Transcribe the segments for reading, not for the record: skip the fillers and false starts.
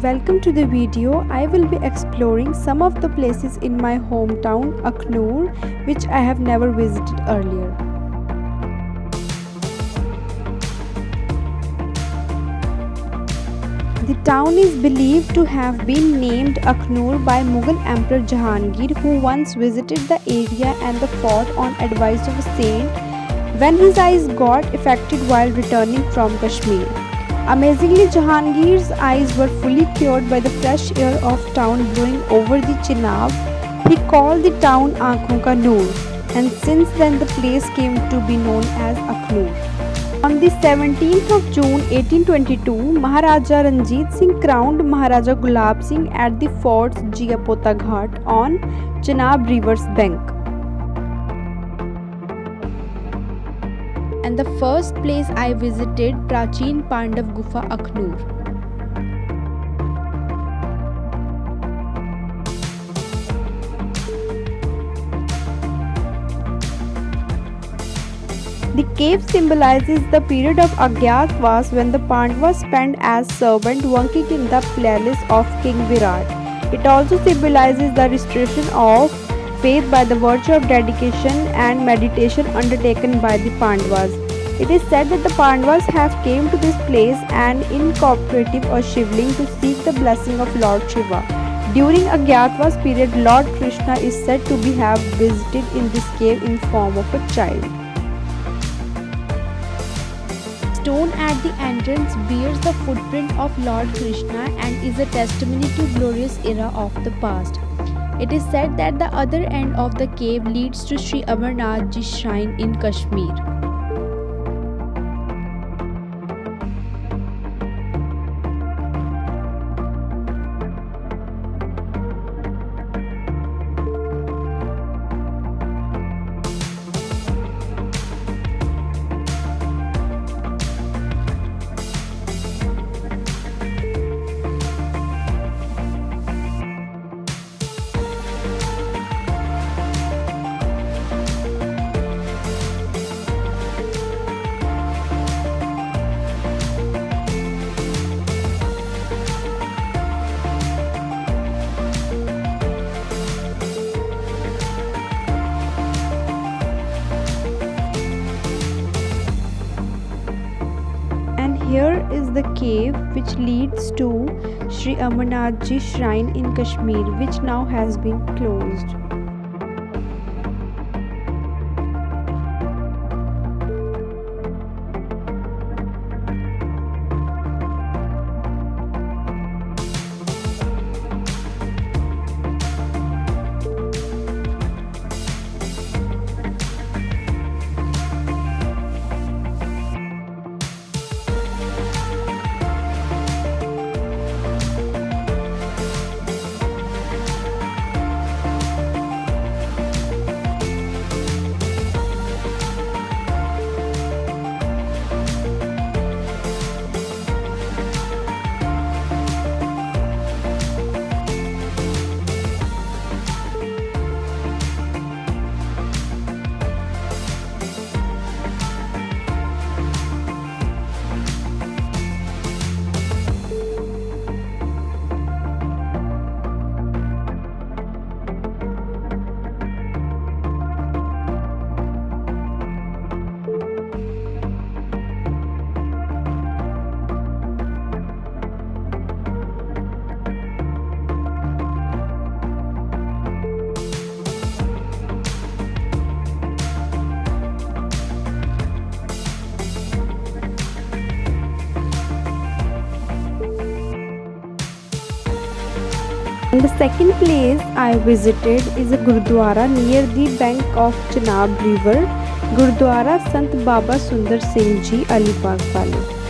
Welcome to the video. I will be exploring some of the places in my hometown Aknoor which I have never visited earlier. The town is believed to have been named Aknoor by Mughal Emperor Jahangir, who once visited the area and the fort on advice of a saint when his eyes got affected while returning from Kashmir. Amazingly, Jahangir's eyes were fully cured by the fresh air of town blowing over the Chenab. He called the town Aankhon Ka Noor, and since then the place came to be known as Aknoor. On the 17th of June 1822, Maharaja Ranjit Singh crowned Maharaja Gulab Singh at the fort's Jiapota Ghat on Chenab river's bank. And the first place I visited, Prachin Pandav Gufa, Aknoor. The cave symbolizes the period of Agyatwas when the Pandavas spent as servant working in the palace of King Virat. It also symbolizes the restoration of faith by the virtue of dedication and meditation undertaken by the Pandavas. It is said that the Pandavas have came to this place and incorporative a shivling to seek the blessing of Lord Shiva. During Agyatwas period, Lord Krishna is said to be have visited in this cave in form of a child. Stone at the entrance bears the footprint of Lord Krishna and is a testimony to glorious era of the past. It is said that the other end of the cave leads to Sri Amarnath Ji shrine in Kashmir. Here is the cave which leads to Sri Amarnath Ji shrine in Kashmir, which now has been closed. And the second place I visited is a Gurdwara near the bank of Chenab river, Gurdwara Sant Baba Sundar Singh Ji Alibag Wale.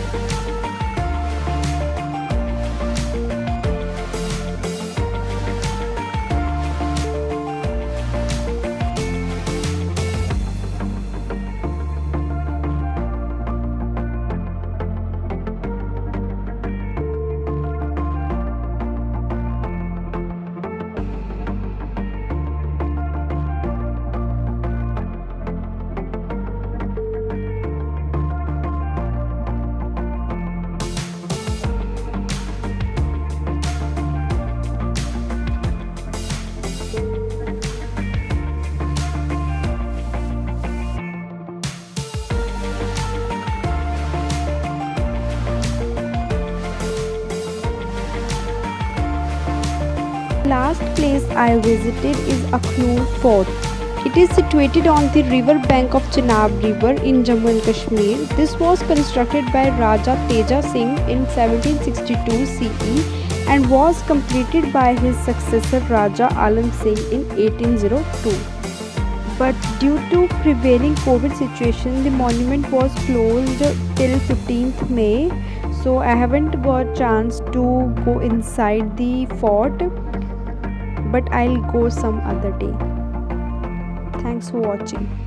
Last place I visited is Akhnur Fort. It is situated on the river bank of Chenab River in Jammu and Kashmir. This was constructed by Raja Teja Singh in 1762 CE and was completed by his successor Raja Alam Singh in 1802. But due to prevailing COVID situation, the monument was closed till 15th May. So I haven't got chance to go inside the fort, but I'll go some other day. Thanks for watching.